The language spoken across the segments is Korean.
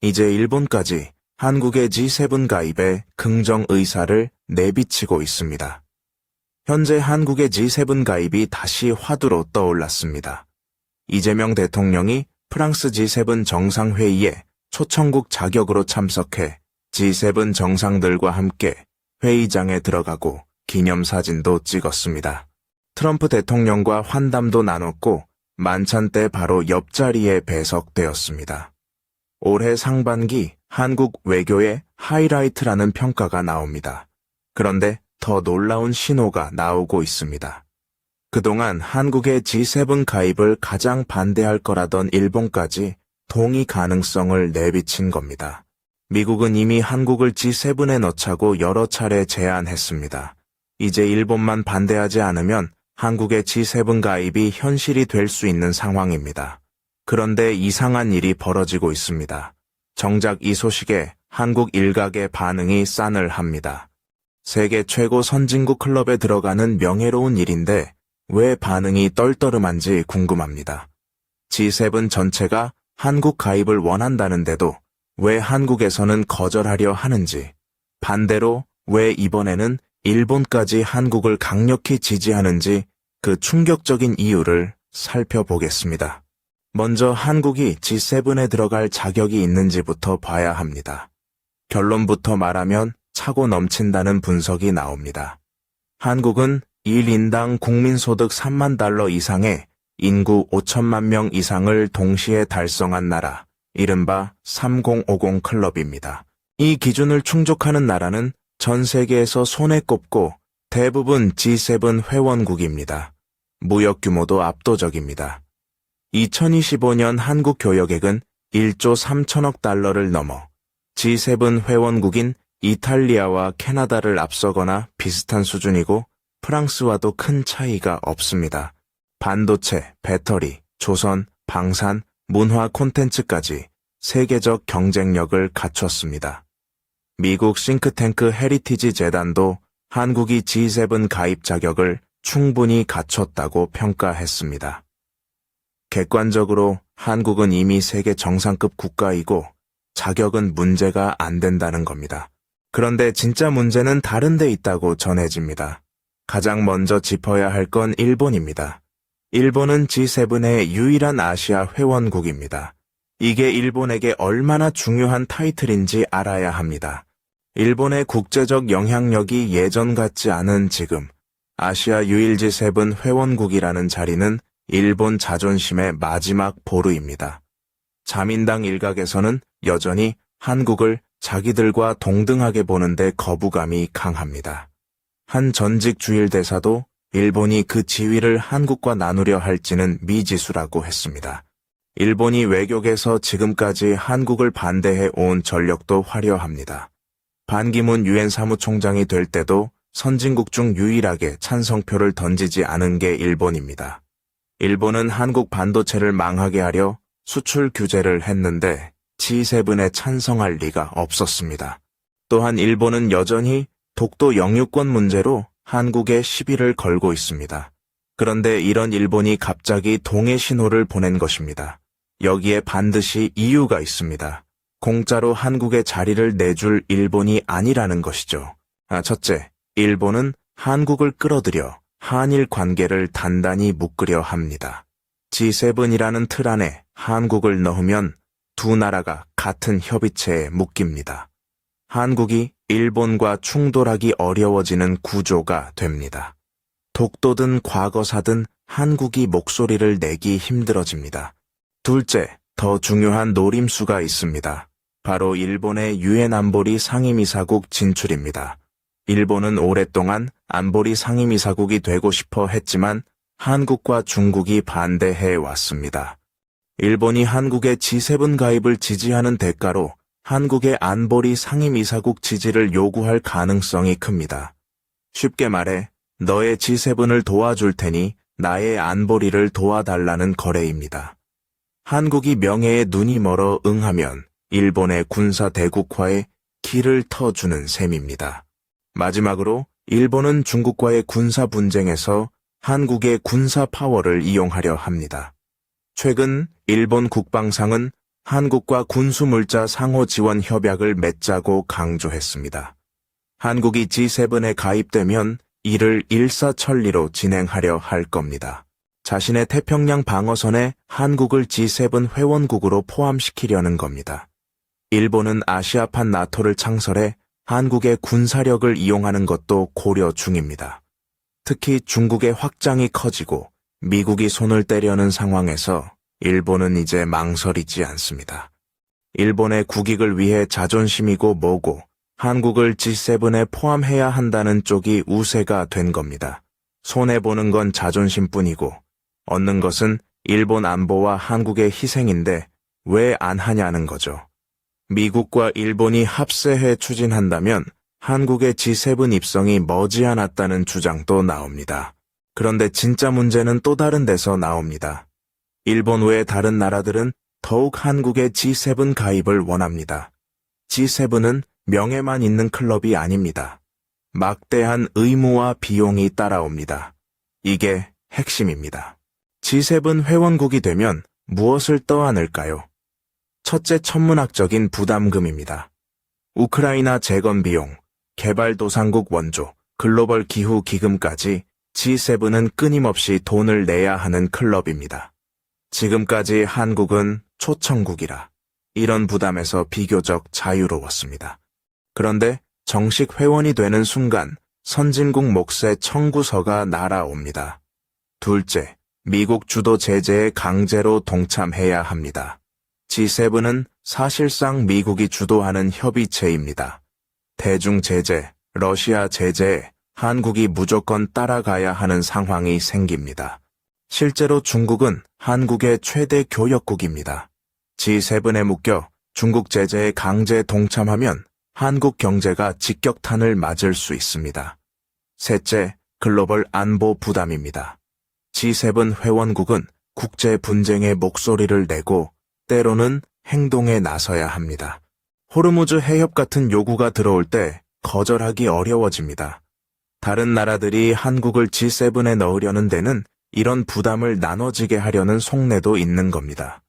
이제 일본까지 한국의 G7 가입에 긍정 의사를 내비치고 있습니다. 현재 한국의 G7 가입이 다시 화두로 떠올랐습니다. 이재명 대통령이 프랑스 G7 정상회의에 초청국 자격으로 참석해 G7 정상들과 함께 회의장에 들어가고 기념사진도 찍었습니다. 트럼프 대통령과 환담도 나눴고 만찬 때 바로 옆자리에 배석되었습니다. 올해 상반기 한국 외교의 하이라이트라는 평가가 나옵니다. 그런데 더 놀라운 신호가 나오고 있습니다. 그동안 한국의 G7 가입을 가장 반대할 거라던 일본까지 동의 가능성을 내비친 겁니다. 미국은 이미 한국을 G7에 넣자고 여러 차례 제안했습니다. 이제 일본만 반대하지 않으면 한국의 G7 가입이 현실이 될 수 있는 상황입니다. 그런데 이상한 일이 벌어지고 있습니다. 정작 이 소식에 한국 일각의 반응이 싸늘합니다. 세계 최고 선진국 클럽에 들어가는 명예로운 일인데 왜 반응이 떨떠름한지 궁금합니다. G7 전체가 한국 가입을 원한다는데도 왜 한국에서는 거절하려 하는지, 반대로 왜 이번에는 일본까지 한국을 강력히 지지하는지 그 충격적인 이유를 살펴보겠습니다. 먼저 한국이 G7에 들어갈 자격이 있는지부터 봐야 합니다. 결론부터 말하면 차고 넘친다는 분석이 나옵니다. 한국은 1인당 국민소득 3만 달러 이상의 인구 5천만 명 이상을 동시에 달성한 나라, 이른바 3050 클럽입니다. 이 기준을 충족하는 나라는 전 세계에서 손에 꼽고 대부분 G7 회원국입니다. 무역 규모도 압도적입니다. 2025년 한국 교역액은 1조 3천억 달러를 넘어 G7 회원국인 이탈리아와 캐나다를 앞서거나 비슷한 수준이고 프랑스와도 큰 차이가 없습니다. 반도체, 배터리, 조선, 방산, 문화 콘텐츠까지 세계적 경쟁력을 갖췄습니다. 미국 싱크탱크 헤리티지 재단도 한국이 G7 가입 자격을 충분히 갖췄다고 평가했습니다. 객관적으로 한국은 이미 세계 정상급 국가이고 자격은 문제가 안 된다는 겁니다. 그런데 진짜 문제는 다른 데 있다고 전해집니다. 가장 먼저 짚어야 할 건 일본입니다. 일본은 G7의 유일한 아시아 회원국입니다. 이게 일본에게 얼마나 중요한 타이틀인지 알아야 합니다. 일본의 국제적 영향력이 예전 같지 않은 지금, 아시아 유일 G7 회원국이라는 자리는 일본 자존심의 마지막 보루입니다. 자민당 일각에서는 여전히 한국을 자기들과 동등하게 보는데 거부감이 강합니다. 한 전직 주일대사도 일본이 그 지위를 한국과 나누려 할지는 미지수라고 했습니다. 일본이 외교계에서 지금까지 한국을 반대해 온 전력도 화려합니다. 반기문 유엔 사무총장이 될 때도 선진국 중 유일하게 찬성표를 던지지 않은 게 일본입니다. 일본은 한국 반도체를 망하게 하려 수출 규제를 했는데 G7에 찬성할 리가 없었습니다. 또한 일본은 여전히 독도 영유권 문제로 한국에 시비를 걸고 있습니다. 그런데 이런 일본이 갑자기 동해 신호를 보낸 것입니다. 여기에 반드시 이유가 있습니다. 공짜로 한국에 자리를 내줄 일본이 아니라는 것이죠. 첫째, 일본은 한국을 끌어들여 한일 관계를 단단히 묶으려 합니다. G7이라는 틀 안에 한국을 넣으면 두 나라가 같은 협의체에 묶입니다. 한국이 일본과 충돌하기 어려워지는 구조가 됩니다. 독도든 과거사든 한국이 목소리를 내기 힘들어집니다. 둘째, 더 중요한 노림수가 있습니다. 바로 일본의 유엔 안보리 상임이사국 진출입니다. 일본은 오랫동안 안보리 상임이사국이 되고 싶어 했지만 한국과 중국이 반대해 왔습니다. 일본이 한국의 G7 가입을 지지하는 대가로 한국의 안보리 상임이사국 지지를 요구할 가능성이 큽니다. 쉽게 말해 너의 G7을 도와줄 테니 나의 안보리를 도와달라는 거래입니다. 한국이 명예에 눈이 멀어 응하면 일본의 군사 대국화에 길을 터주는 셈입니다. 마지막으로 일본은 중국과의 군사 분쟁에서 한국의 군사 파워를 이용하려 합니다. 최근 일본 국방상은 한국과 군수물자 상호 지원 협약을 맺자고 강조했습니다. 한국이 G7에 가입되면 이를 일사천리로 진행하려 할 겁니다. 자신의 태평양 방어선에 한국을 G7 회원국으로 포함시키려는 겁니다. 일본은 아시아판 나토를 창설해 한국의 군사력을 이용하는 것도 고려 중입니다. 특히 중국의 확장이 커지고 미국이 손을 떼려는 상황에서 일본은 이제 망설이지 않습니다. 일본의 국익을 위해 자존심이고 뭐고 한국을 G7에 포함해야 한다는 쪽이 우세가 된 겁니다. 손해보는 건 자존심뿐이고 얻는 것은 일본 안보와 한국의 희생인데 왜 안 하냐는 거죠. 미국과 일본이 합세해 추진한다면 한국의 G7 입성이 머지않았다는 주장도 나옵니다. 그런데 진짜 문제는 또 다른 데서 나옵니다. 일본 외 다른 나라들은 더욱 한국의 G7 가입을 원합니다. G7은 명예만 있는 클럽이 아닙니다. 막대한 의무와 비용이 따라옵니다. 이게 핵심입니다. G7 회원국이 되면 무엇을 떠안을까요? 첫째, 천문학적인 부담금입니다. 우크라이나 재건 비용, 개발도상국 원조, 글로벌 기후 기금까지 G7은 끊임없이 돈을 내야 하는 클럽입니다. 지금까지 한국은 초청국이라 이런 부담에서 비교적 자유로웠습니다. 그런데 정식 회원이 되는 순간 선진국 몫의 청구서가 날아옵니다. 둘째, 미국 주도 제재에 강제로 동참해야 합니다. G7은 사실상 미국이 주도하는 협의체입니다. 대중 제재, 러시아 제재에 한국이 무조건 따라가야 하는 상황이 생깁니다. 실제로 중국은 한국의 최대 교역국입니다. G7에 묶여 중국 제재에 강제 동참하면 한국 경제가 직격탄을 맞을 수 있습니다. 셋째, 글로벌 안보 부담입니다. G7 회원국은 국제 분쟁에 목소리를 내고 때로는 행동에 나서야 합니다. 호르무즈 해협 같은 요구가 들어올 때 거절하기 어려워집니다. 다른 나라들이 한국을 G7에 넣으려는 데는 이런 부담을 나눠지게 하려는 속내도 있는 겁니다.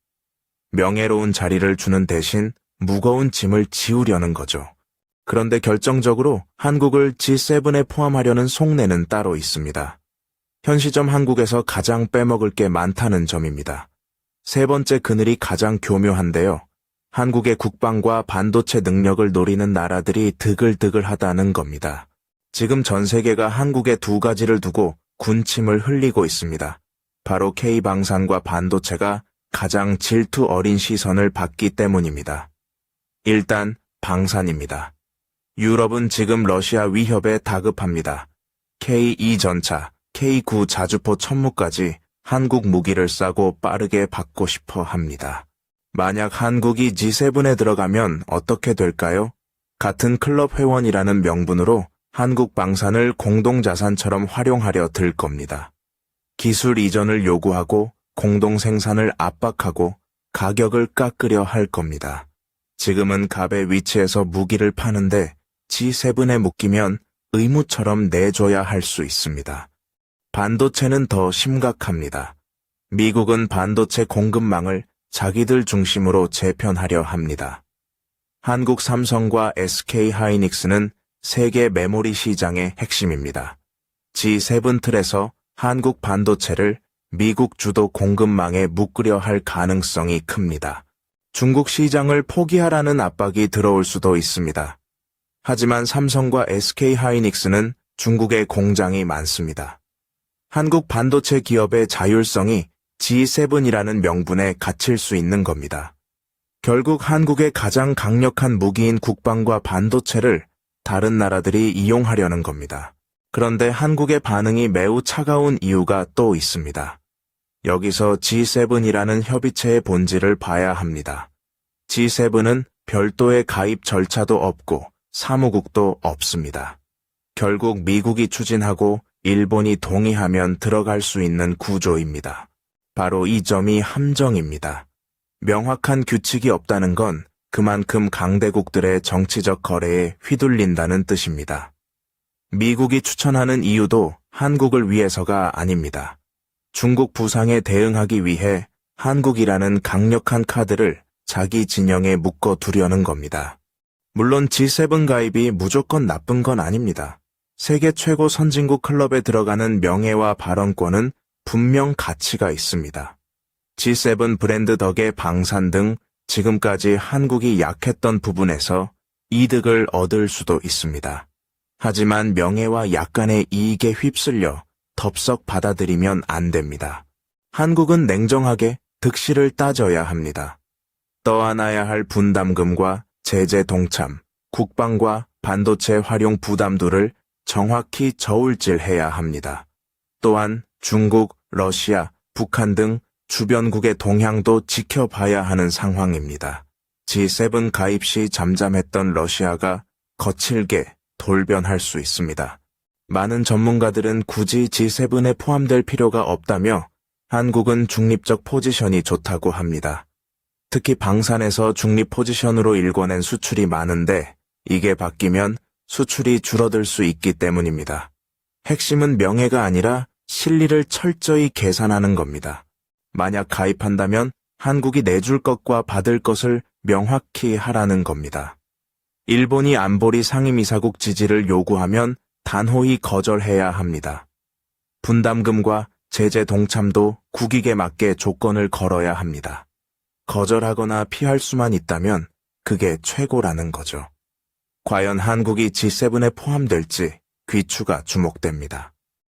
명예로운 자리를 주는 대신 무거운 짐을 지우려는 거죠. 그런데 결정적으로 한국을 G7에 포함하려는 속내는 따로 있습니다. 현 시점 한국에서 가장 빼먹을 게 많다는 점입니다. 세 번째 그늘이 가장 교묘한데요. 한국의 국방과 반도체 능력을 노리는 나라들이 드글드글하다는 겁니다. 지금 전 세계가 한국의 두 가지를 두고 군침을 흘리고 있습니다. 바로 K방산과 반도체가 가장 질투 어린 시선을 받기 때문입니다. 일단 방산입니다. 유럽은 지금 러시아 위협에 다급합니다. K2 전차, K9 자주포 천무까지 한국 무기를 싸고 빠르게 받고 싶어 합니다. 만약 한국이 G7에 들어가면 어떻게 될까요? 같은 클럽 회원이라는 명분으로 한국 방산을 공동자산처럼 활용하려 들 겁니다. 기술 이전을 요구하고 공동 생산을 압박하고 가격을 깎으려 할 겁니다. 지금은 갑의 위치에서 무기를 파는데 G7에 묶이면 의무처럼 내줘야 할 수 있습니다. 반도체는 더 심각합니다. 미국은 반도체 공급망을 자기들 중심으로 재편하려 합니다. 한국 삼성과 SK 하이닉스는 세계 메모리 시장의 핵심입니다. G7 틀에서 한국 반도체를 미국 주도 공급망에 묶으려 할 가능성이 큽니다. 중국 시장을 포기하라는 압박이 들어올 수도 있습니다. 하지만 삼성과 SK 하이닉스는 중국에 공장이 많습니다. 한국 반도체 기업의 자율성이 G7이라는 명분에 갇힐 수 있는 겁니다. 결국 한국의 가장 강력한 무기인 국방과 반도체를 다른 나라들이 이용하려는 겁니다. 그런데 한국의 반응이 매우 차가운 이유가 또 있습니다. 여기서 G7이라는 협의체의 본질을 봐야 합니다. G7은 별도의 가입 절차도 없고 사무국도 없습니다. 결국 미국이 추진하고 일본이 동의하면 들어갈 수 있는 구조입니다. 바로 이 점이 함정입니다. 명확한 규칙이 없다는 건 그만큼 강대국들의 정치적 거래에 휘둘린다는 뜻입니다. 미국이 추천하는 이유도 한국을 위해서가 아닙니다. 중국 부상에 대응하기 위해 한국이라는 강력한 카드를 자기 진영에 묶어두려는 겁니다. 물론 G7 가입이 무조건 나쁜 건 아닙니다. 세계 최고 선진국 클럽에 들어가는 명예와 발언권은 분명 가치가 있습니다. G7 브랜드 덕에 방산 등 지금까지 한국이 약했던 부분에서 이득을 얻을 수도 있습니다. 하지만 명예와 약간의 이익에 휩쓸려 덥석 받아들이면 안 됩니다. 한국은 냉정하게 득실을 따져야 합니다. 떠안아야 할 분담금과 제재 동참, 국방과 반도체 활용 부담도를 정확히 저울질해야 합니다. 또한 중국, 러시아, 북한 등 주변국의 동향도 지켜봐야 하는 상황입니다. G7 가입 시 잠잠했던 러시아가 거칠게 돌변할 수 있습니다. 많은 전문가들은 굳이 G7에 포함될 필요가 없다며 한국은 중립적 포지션이 좋다고 합니다. 특히 방산에서 중립 포지션으로 일궈낸 수출이 많은데 이게 바뀌면 수출이 줄어들 수 있기 때문입니다. 핵심은 명예가 아니라 실리를 철저히 계산하는 겁니다. 만약 가입한다면 한국이 내줄 것과 받을 것을 명확히 하라는 겁니다. 일본이 안보리 상임이사국 지지를 요구하면 단호히 거절해야 합니다. 분담금과 제재 동참도 국익에 맞게 조건을 걸어야 합니다. 거절하거나 피할 수만 있다면 그게 최고라는 거죠. 과연 한국이 G7에 포함될지 귀추가 주목됩니다.